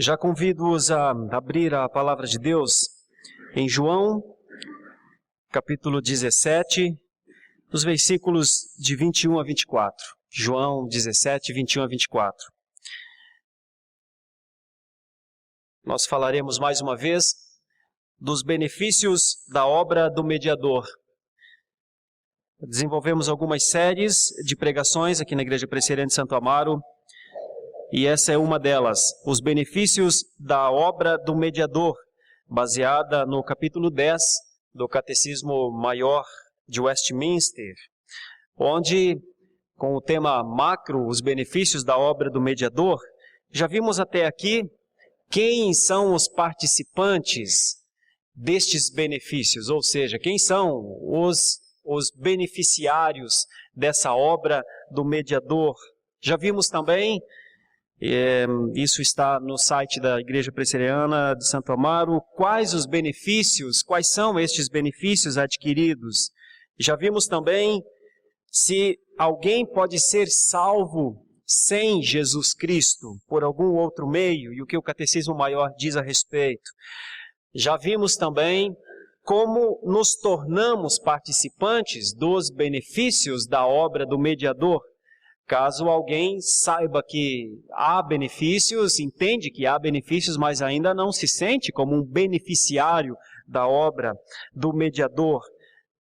Já convido-os a abrir a palavra de Deus em João, capítulo 17, nos versículos de 21 a 24. João 17, 21 a 24. Nós falaremos mais uma vez dos benefícios da obra do mediador. Desenvolvemos algumas séries de pregações aqui na Igreja Presbiteriana de Santo Amaro, e essa é uma delas, os benefícios da obra do mediador, baseada no capítulo 10 do Catecismo Maior de Westminster, onde, com o tema macro, os benefícios da obra do mediador, já vimos até aqui quem são os participantes destes benefícios, ou seja, quem são os beneficiários dessa obra do mediador. Já vimos também, isso está no site da Igreja Presbiteriana de Santo Amaro, quais são estes benefícios adquiridos. Já vimos também se alguém pode ser salvo sem Jesus Cristo, por algum outro meio, e o que o Catecismo Maior diz a respeito. Já vimos também como nos tornamos participantes dos benefícios da obra do mediador. Caso alguém saiba que há benefícios, entende que há benefícios, mas ainda não se sente como um beneficiário da obra do mediador.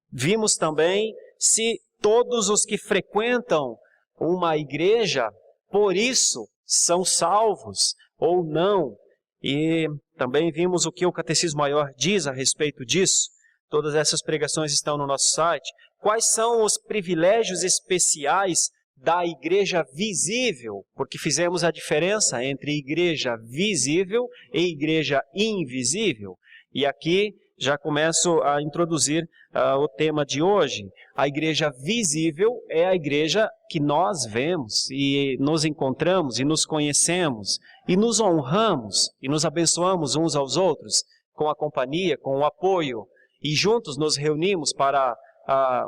Vimos também se todos os que frequentam uma igreja, por isso, são salvos ou não. E também vimos o que o Catecismo Maior diz a respeito disso. Todas essas pregações estão no nosso site. Quais são os privilégios especiais da igreja visível? Porque fizemos a diferença entre igreja visível e igreja invisível. E aqui já começo a introduzir o tema de hoje. A igreja visível é a igreja que nós vemos e nos encontramos e nos conhecemos e nos honramos e nos abençoamos uns aos outros com a companhia, com o apoio, e juntos nos reunimos para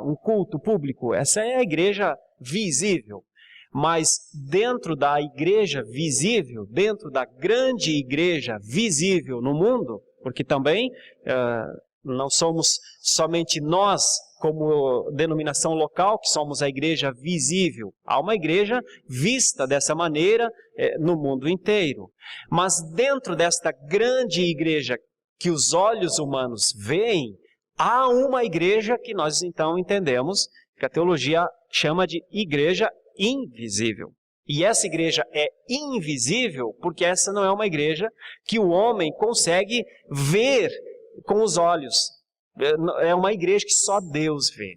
um culto público. Essa é a igreja visível. Mas dentro da igreja visível, dentro da grande igreja visível no mundo, porque também não somos somente nós, como denominação local, que somos a igreja visível. Há uma igreja vista dessa maneira no mundo inteiro. Mas dentro desta grande igreja que os olhos humanos veem, há uma igreja que nós então entendemos, que a teologia chama de igreja invisível. E essa igreja é invisível porque essa não é uma igreja que o homem consegue ver com os olhos. É uma igreja que só Deus vê.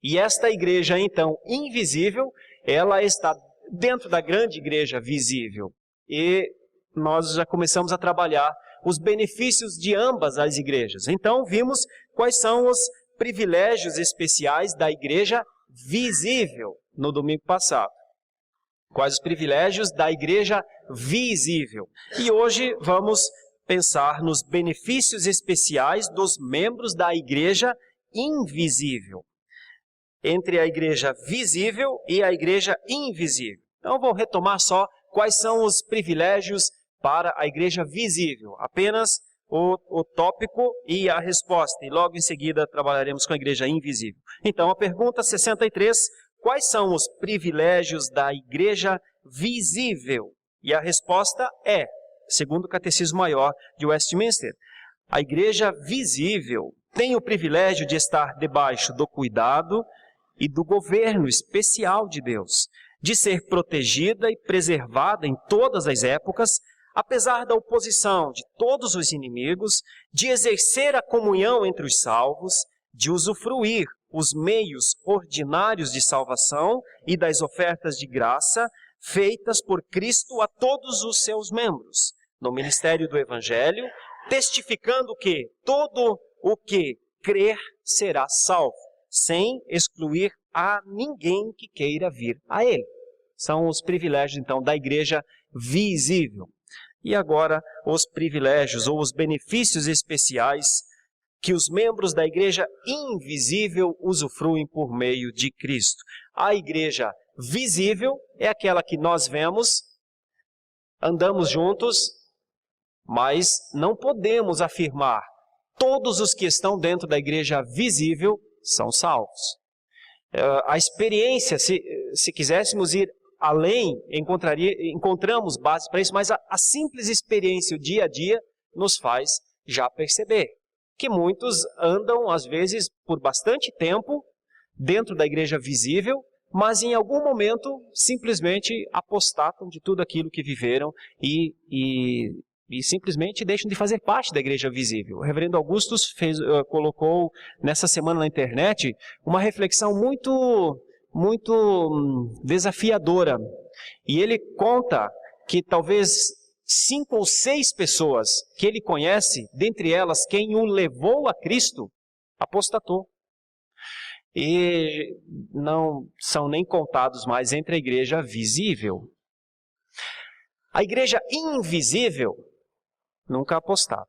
E esta igreja, então, invisível, ela está dentro da grande igreja visível. E nós já começamos a trabalhar os benefícios de ambas as igrejas. Então, vimos quais são os privilégios especiais da igreja visível no domingo passado. Quais os privilégios da igreja visível. E hoje vamos pensar nos benefícios especiais dos membros da igreja invisível. Entre a igreja visível e a igreja invisível. Então, vou retomar só quais são os privilégios para a igreja visível. Apenas o tópico e a resposta. E logo em seguida trabalharemos com a igreja invisível. Então, a pergunta 63, quais são os privilégios da igreja visível? E a resposta é, segundo o Catecismo Maior de Westminster, a igreja visível tem o privilégio de estar debaixo do cuidado e do governo especial de Deus, de ser protegida e preservada em todas as épocas, apesar da oposição de todos os inimigos, de exercer a comunhão entre os salvos, de usufruir os meios ordinários de salvação e das ofertas de graça feitas por Cristo a todos os seus membros, no ministério do Evangelho, testificando que todo o que crer será salvo, sem excluir a ninguém que queira vir a ele. São os privilégios, então, da igreja visível. E agora, os privilégios ou os benefícios especiais que os membros da igreja invisível usufruem por meio de Cristo. A igreja visível é aquela que nós vemos, andamos juntos, Mas não podemos afirmar todos os que estão dentro da igreja visível são salvos. A experiência, se quiséssemos ir além, encontramos base para isso, mas a simples experiência, o dia a dia, nos faz já perceber que muitos andam, às vezes, por bastante tempo dentro da igreja visível, mas em algum momento simplesmente apostatam de tudo aquilo que viveram e simplesmente deixam de fazer parte da igreja visível. O reverendo Augustus colocou nessa semana na internet uma reflexão muito desafiadora. E ele conta que talvez 5 ou 6 pessoas que ele conhece, dentre elas quem o levou a Cristo, apostatou. E não são nem contados mais entre a igreja visível. A igreja invisível nunca apostata,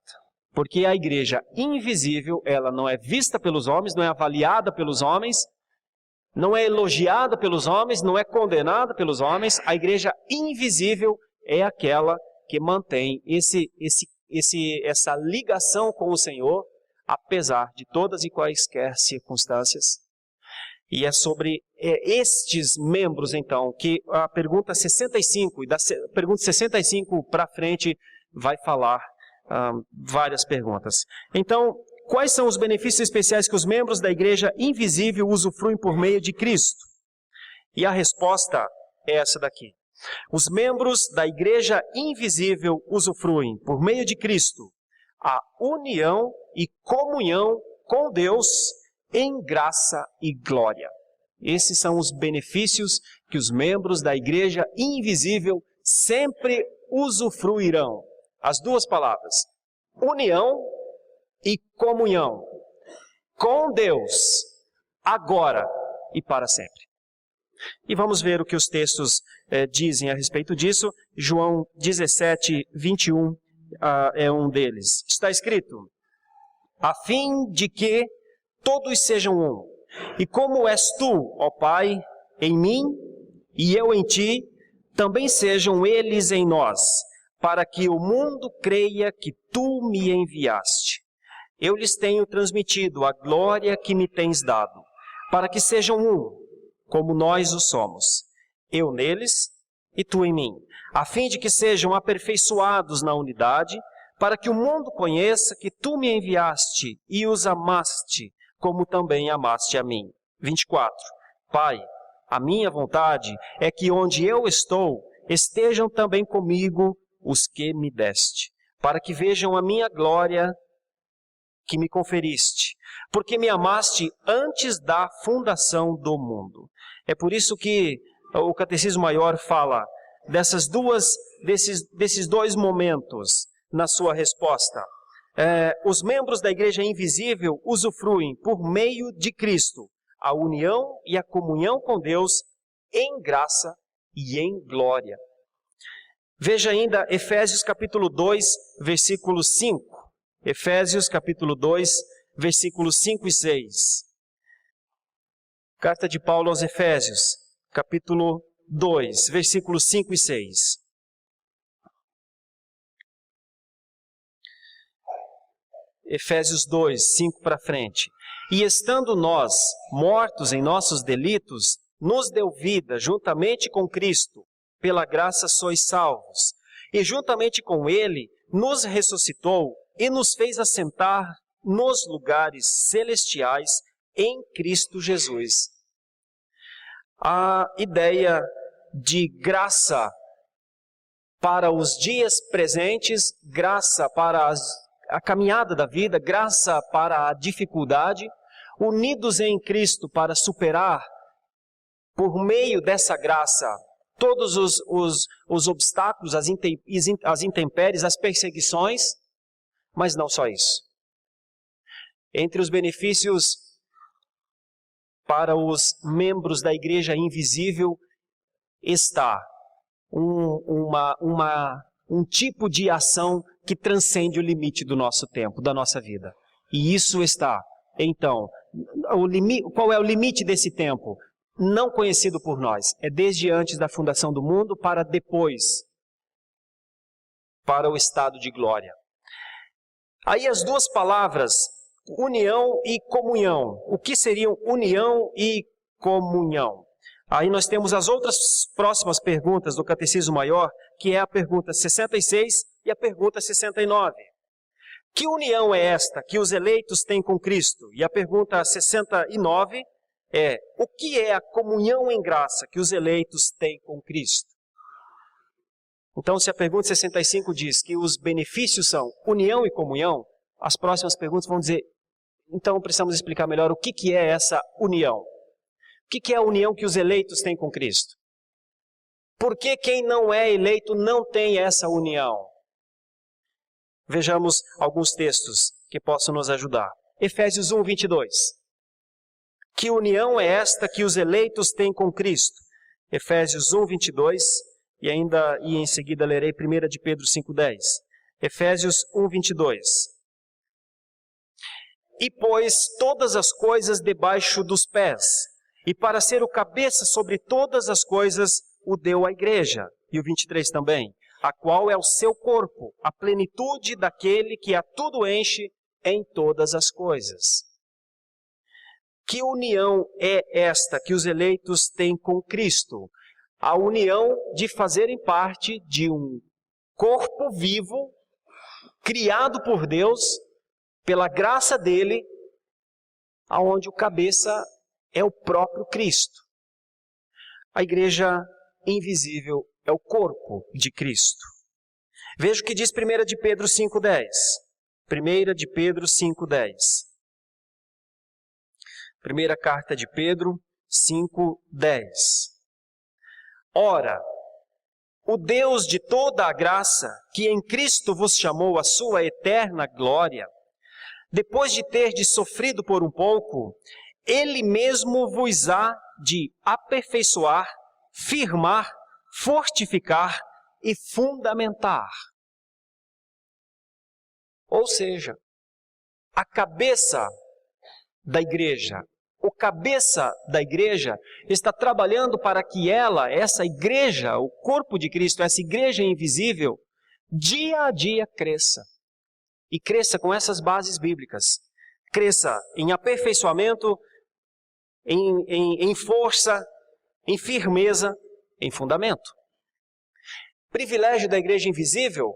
porque a igreja invisível, ela não é vista pelos homens, não é avaliada pelos homens, não é elogiada pelos homens, não é condenada pelos homens. A igreja invisível é aquela que mantém essa ligação com o Senhor, apesar de todas e quaisquer circunstâncias. E é sobre estes membros, então, que a pergunta 65, e da pergunta 65 para frente, vai falar várias perguntas. Então, quais são os benefícios especiais que os membros da igreja invisível usufruem por meio de Cristo? E a resposta é essa daqui. Os membros da igreja invisível usufruem, por meio de Cristo, a união e comunhão com Deus em graça e glória. Esses são os benefícios que os membros da igreja invisível sempre usufruirão. As duas palavras, união e comunhão com Deus, agora e para sempre. E vamos ver o que os textos dizem a respeito disso. João 17, 21 é um deles. Está escrito: a fim de que todos sejam um, e como és tu, ó Pai, em mim, e eu em ti, também sejam eles em nós, para que o mundo creia que tu me enviaste. Eu lhes tenho transmitido a glória que me tens dado, para que sejam um, como nós o somos, eu neles e tu em mim, a fim de que sejam aperfeiçoados na unidade, para que o mundo conheça que tu me enviaste e os amaste, como também amaste a mim. 24. Pai, a minha vontade é que onde eu estou, estejam também comigo os que me deste, para que vejam a minha glória que me conferiste, porque me amaste antes da fundação do mundo. É por isso que o Catecismo Maior fala desses dois momentos na sua resposta. Os membros da igreja invisível usufruem, por meio de Cristo, a união e a comunhão com Deus em graça e em glória. Veja ainda Efésios capítulo 2, versículo 5. Efésios capítulo 2, versículos 5 e 6. Carta de Paulo aos Efésios, capítulo 2, versículos 5 e 6. Efésios 2, 5 para frente. E estando nós mortos em nossos delitos, nos deu vida juntamente com Cristo, pela graça sois salvos. E juntamente com Ele nos ressuscitou e nos fez assentar nos lugares celestiais em Cristo Jesus. A ideia de graça para os dias presentes, graça para a caminhada da vida, graça para a dificuldade, unidos em Cristo para superar, por meio dessa graça, todos os obstáculos, as intempéries, as perseguições, mas não só isso. Entre os benefícios para os membros da igreja invisível está um tipo de ação que transcende o limite do nosso tempo, da nossa vida. E isso está, então, qual é o limite desse tempo? Não conhecido por nós. É desde antes da fundação do mundo para depois. para o estado de glória. Aí as duas palavras, união e comunhão. O que seriam união e comunhão? Aí nós temos as outras próximas perguntas do Catecismo Maior, que é a pergunta 66 e a pergunta 69. Que união é esta que os eleitos têm com Cristo? E a pergunta 69 é: o que é a comunhão em graça que os eleitos têm com Cristo? Então, se a pergunta 65 diz que os benefícios são união e comunhão, as próximas perguntas vão dizer, então precisamos explicar melhor o que é essa união. O que é a união que os eleitos têm com Cristo? Por que quem não é eleito não tem essa união? Vejamos alguns textos que possam nos ajudar. Efésios 1, 22. Que união é esta que os eleitos têm com Cristo? Efésios 1, 22. E em seguida lerei 1 de Pedro 5,10. Efésios 1, 22. E pôs todas as coisas debaixo dos pés, e para ser o cabeça sobre todas as coisas, o deu à igreja. E o 23 também. A qual é o seu corpo, a plenitude daquele que a tudo enche em todas as coisas. Que união é esta que os eleitos têm com Cristo? A união de fazerem parte de um corpo vivo, criado por Deus, pela graça dele, aonde o cabeça é o próprio Cristo. A igreja invisível é o corpo de Cristo. Veja o que diz 1 de Pedro 5,10. 1 de Pedro 5,10. Primeira carta de Pedro 5,10. Ora, o Deus de toda a graça, que em Cristo vos chamou à sua eterna glória, depois de terdes sofrido por um pouco, Ele mesmo vos há de aperfeiçoar, firmar, fortificar e fundamentar. Ou seja, a cabeça da igreja, o cabeça da igreja está trabalhando para que essa igreja, o corpo de Cristo, essa igreja invisível, dia a dia cresça. E cresça com essas bases bíblicas. Cresça em aperfeiçoamento, em força, em firmeza, em fundamento. Privilégio da igreja invisível,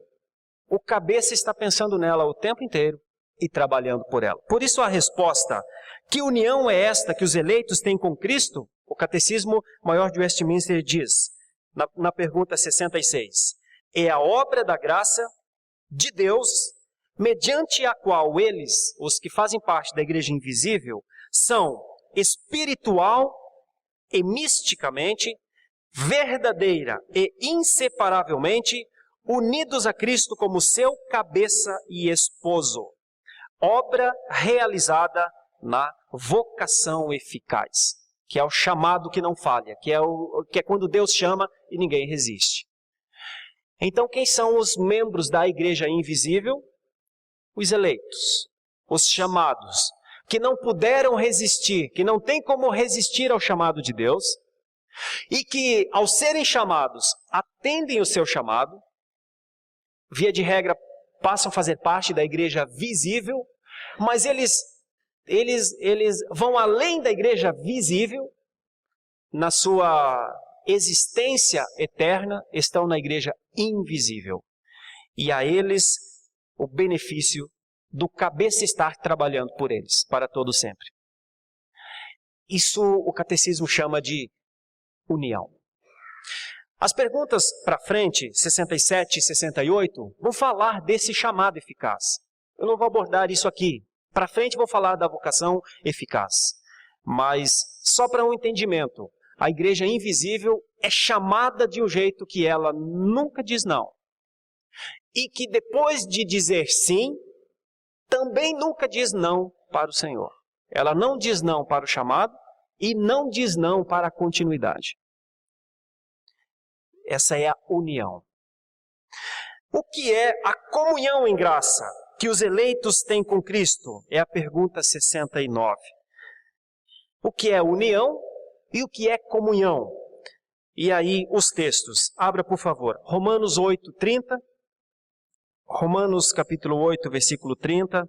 o cabeça está pensando nela o tempo inteiro e trabalhando por ela. Por isso a resposta, que união é esta que os eleitos têm com Cristo? O Catecismo Maior de Westminster diz, na pergunta 66, é a obra da graça de Deus, mediante a qual eles, os que fazem parte da igreja invisível, são espiritual e misticamente, verdadeira e inseparavelmente unidos a Cristo como seu cabeça e esposo. Obra realizada na vocação eficaz, que é o chamado que não falha, que é quando Deus chama e ninguém resiste. Então, quem são os membros da igreja invisível? Os eleitos, os chamados, que não puderam resistir, que não tem como resistir ao chamado de Deus, e que, ao serem chamados, atendem o seu chamado, via de regra, passam a fazer parte da igreja visível, mas eles vão além da igreja visível, na sua existência eterna, estão na igreja invisível. E a eles o benefício do cabeça estar trabalhando por eles, para todo sempre. Isso o catecismo chama de união. As perguntas para frente, 67 e 68, vão falar desse chamado eficaz. Eu não vou abordar isso aqui. Para frente vou falar da vocação eficaz. Mas, só para um entendimento, a igreja invisível é chamada de um jeito que ela nunca diz não. E que depois de dizer sim, também nunca diz não para o Senhor. Ela não diz não para o chamado e não diz não para a continuidade. Essa é a união. O que é a comunhão em graça que os eleitos têm com Cristo? É a pergunta 69. O que é união e o que é comunhão? E aí os textos. Abra, por favor, Romanos 8, 30 Romanos capítulo 8, versículo 30.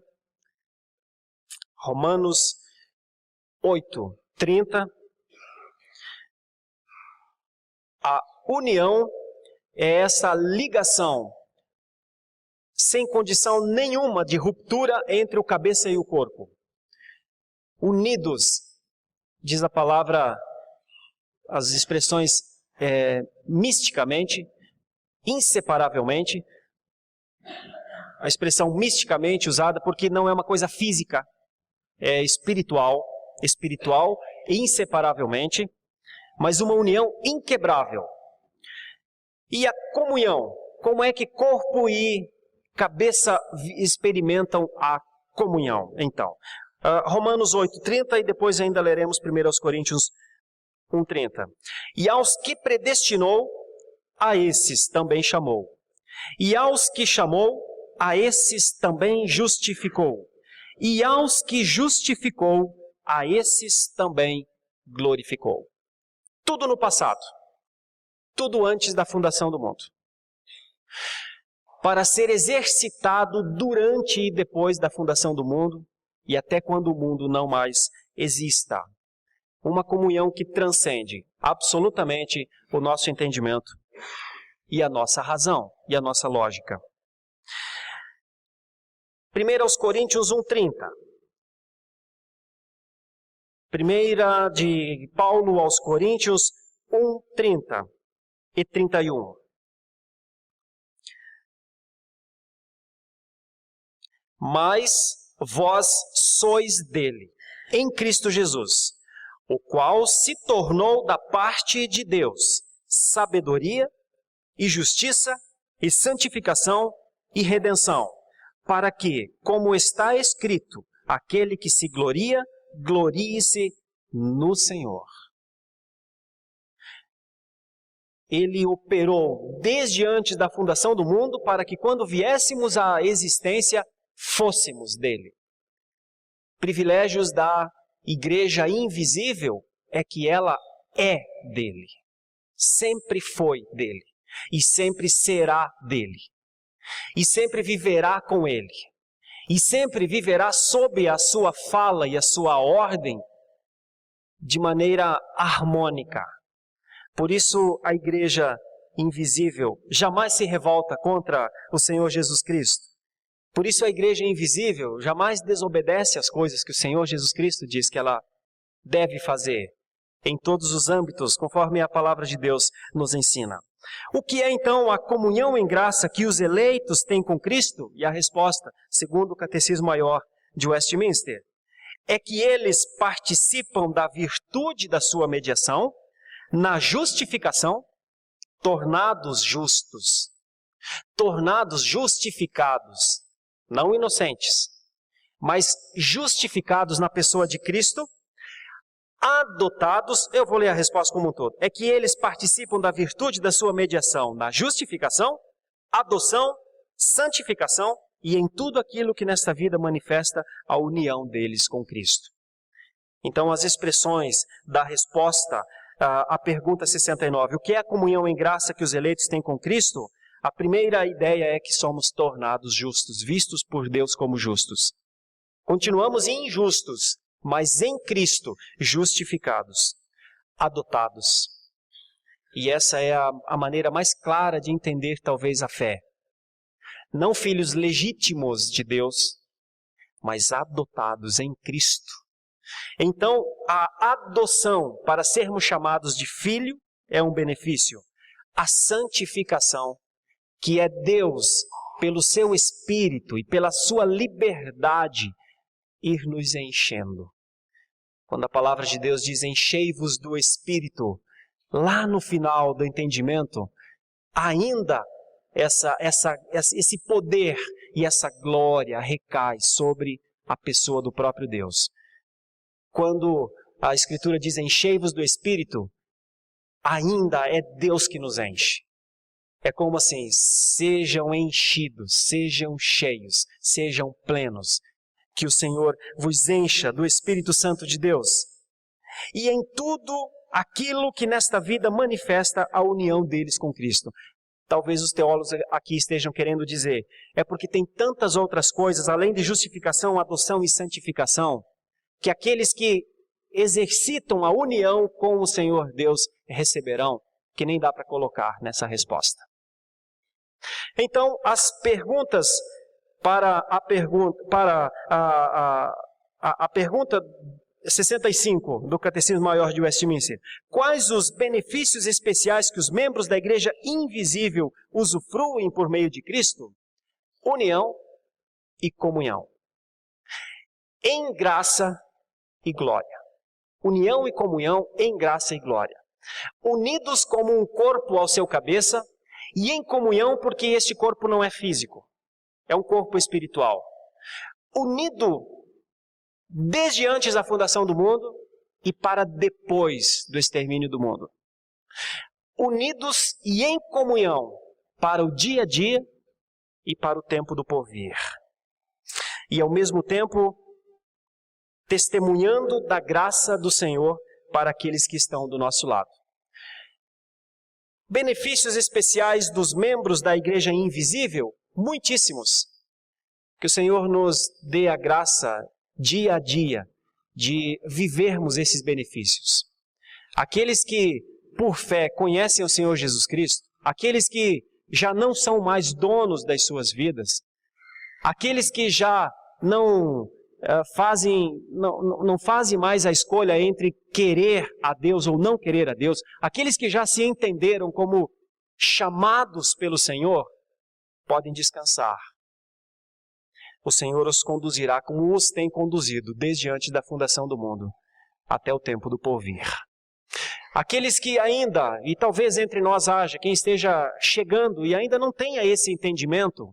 Romanos 8, 30. A união é essa ligação sem condição nenhuma de ruptura entre o cabeça e o corpo. Unidos, diz a palavra, as expressões misticamente, inseparavelmente. A expressão misticamente usada porque não é uma coisa física, é espiritual e inseparavelmente, mas uma união inquebrável. E a comunhão, como é que corpo e cabeça experimentam a comunhão? Então, Romanos 8:30 e depois ainda leremos 1 Coríntios 1:30. E aos que predestinou, a esses também chamou. E aos que chamou, a esses também justificou. E aos que justificou, a esses também glorificou. Tudo no passado. Tudo antes da fundação do mundo. Para ser exercitado durante e depois da fundação do mundo e até quando o mundo não mais exista. Uma comunhão que transcende absolutamente o nosso entendimento e a nossa razão e a nossa lógica. 1 Coríntios 1:30. Primeira de Paulo aos Coríntios 1:30 e 31. Mas vós sois dele, em Cristo Jesus, o qual se tornou da parte de Deus sabedoria e justiça e santificação e redenção, para que, como está escrito, aquele que se gloria, glorie-se no Senhor. Ele operou desde antes da fundação do mundo para que quando viéssemos à existência, fôssemos dele. Privilégios da igreja invisível é que ela é dele. Sempre foi dele. E sempre será dele. E sempre viverá com ele. E sempre viverá sob a sua fala e a sua ordem de maneira harmônica. Por isso a igreja invisível jamais se revolta contra o Senhor Jesus Cristo. Por isso a igreja invisível jamais desobedece às coisas que o Senhor Jesus Cristo diz que ela deve fazer em todos os âmbitos, conforme a palavra de Deus nos ensina. O que é então a comunhão em graça que os eleitos têm com Cristo? E a resposta, segundo o Catecismo Maior de Westminster, é que eles participam da virtude da sua mediação, na justificação, tornados justos, tornados justificados, não inocentes, mas justificados na pessoa de Cristo, adotados, eu vou ler a resposta como um todo, é que eles participam da virtude da sua mediação na justificação, adoção, santificação e em tudo aquilo que nesta vida manifesta a união deles com Cristo. Então as expressões da resposta à pergunta 69, o que é a comunhão em graça que os eleitos têm com Cristo? A primeira ideia é que somos tornados justos, vistos por Deus como justos. Continuamos injustos, mas em Cristo justificados, adotados. E essa é a maneira mais clara de entender talvez a fé. Não filhos legítimos de Deus, mas adotados em Cristo. Então, a adoção para sermos chamados de filho é um benefício. A santificação, que é Deus, pelo seu Espírito e pela sua liberdade, ir nos enchendo. Quando a palavra de Deus diz enchei-vos do Espírito, lá no final do entendimento, ainda esse poder e essa glória recai sobre a pessoa do próprio Deus. Quando a Escritura diz enchei-vos do Espírito, ainda é Deus que nos enche. É como assim, sejam enchidos, sejam cheios, sejam plenos. Que o Senhor vos encha do Espírito Santo de Deus. E em tudo aquilo que nesta vida manifesta a união deles com Cristo. talvez os teólogos aqui estejam querendo dizer, é porque tem tantas outras coisas, além de justificação, adoção e santificação, que aqueles que exercitam a união com o Senhor Deus receberão, que nem dá para colocar nessa resposta. Então, as perguntas para a pergunta 65 do Catecismo Maior de Westminster. Quais os benefícios especiais que os membros da igreja invisível usufruem por meio de Cristo? União e comunhão. Em graça e glória. União e comunhão em graça e glória. Unidos como um corpo ao seu cabeça e em comunhão porque este corpo não é físico. É um corpo espiritual. Unido desde antes da fundação do mundo e para depois do extermínio do mundo. Unidos e em comunhão para o dia a dia e para o tempo do porvir. E ao mesmo tempo, testemunhando da graça do Senhor para aqueles que estão do nosso lado. Benefícios especiais dos membros da igreja invisível? Muitíssimos. Que o Senhor nos dê a graça dia a dia, de vivermos esses benefícios. Aqueles que, por fé, conhecem o Senhor Jesus Cristo, aqueles que já não são mais donos das suas vidas, aqueles que já não fazem mais a escolha entre querer a Deus ou não querer a Deus, aqueles que já se entenderam como chamados pelo Senhor, podem descansar. O Senhor os conduzirá como os tem conduzido desde antes da fundação do mundo, até o tempo do porvir. Aqueles que ainda, e talvez entre nós haja, quem esteja chegando e ainda não tenha esse entendimento,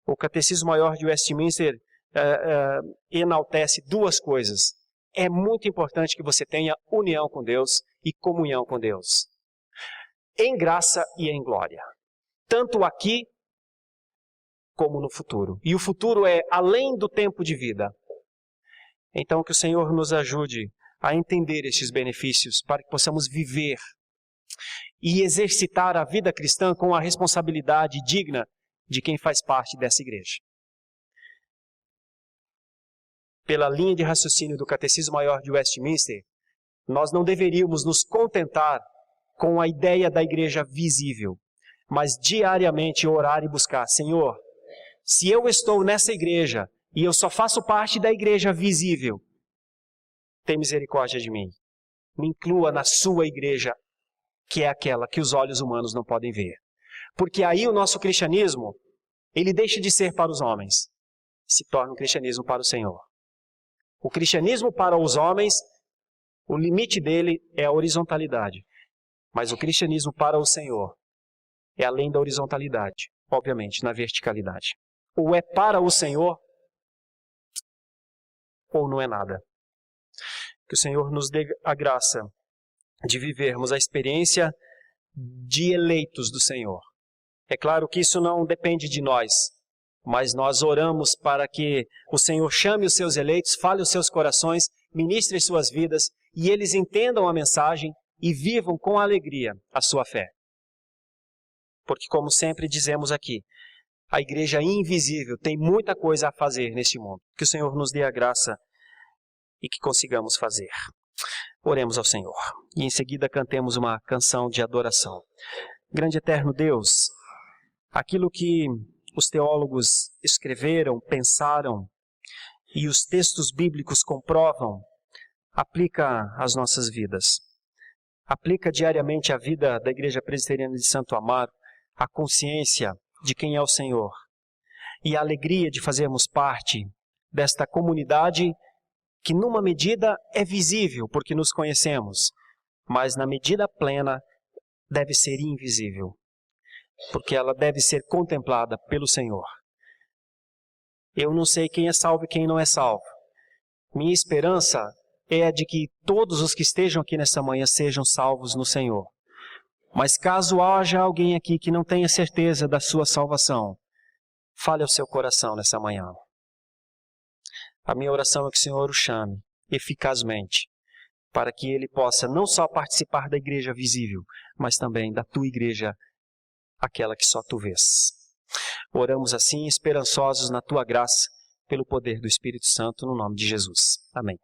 o Catecismo Maior de Westminster enaltece duas coisas. É muito importante que você tenha união com Deus e comunhão com Deus. Em graça e em glória. Tanto aqui como no futuro. E o futuro é além do tempo de vida. Então que o Senhor nos ajude a entender estes benefícios para que possamos viver e exercitar a vida cristã com a responsabilidade digna de quem faz parte dessa igreja. Pela linha de raciocínio do Catecismo Maior de Westminster, nós não deveríamos nos contentar com a ideia da igreja visível, mas diariamente orar e buscar, Senhor, se eu estou nessa igreja e eu só faço parte da igreja visível, tem misericórdia de mim. Me inclua na sua igreja, que é aquela que os olhos humanos não podem ver. Porque aí o nosso cristianismo, ele deixa de ser para os homens, se torna um cristianismo para o Senhor. O cristianismo para os homens, o limite dele é a horizontalidade. Mas o cristianismo para o Senhor é além da horizontalidade, obviamente, na verticalidade. Ou é para o Senhor, ou não é nada. Que o Senhor nos dê a graça de vivermos a experiência de eleitos do Senhor. É claro que isso não depende de nós, mas nós oramos para que o Senhor chame os seus eleitos, fale os seus corações, ministre as suas vidas e eles entendam a mensagem e vivam com alegria a sua fé. Porque, como sempre dizemos aqui, a igreja invisível tem muita coisa a fazer neste mundo. Que o Senhor nos dê a graça e que consigamos fazer. Oremos ao Senhor. E em seguida cantemos uma canção de adoração. Grande eterno Deus, aquilo que os teólogos escreveram, pensaram e os textos bíblicos comprovam, aplica às nossas vidas. Aplica diariamente à vida da Igreja Presbiteriana de Santo Amaro, a consciência de quem é o Senhor e a alegria de fazermos parte desta comunidade que numa medida é visível porque nos conhecemos, mas na medida plena deve ser invisível, porque ela deve ser contemplada pelo Senhor. Eu não sei quem é salvo e quem não é salvo. Minha esperança é a de que todos os que estejam aqui nessa manhã sejam salvos no Senhor. Mas caso haja alguém aqui que não tenha certeza da sua salvação, fale ao seu coração nessa manhã. A minha oração é que o Senhor o chame eficazmente, para que ele possa não só participar da igreja visível, mas também da tua igreja aquela que só tu vês. Oramos assim, esperançosos na tua graça, pelo poder do Espírito Santo, no nome de Jesus. Amém.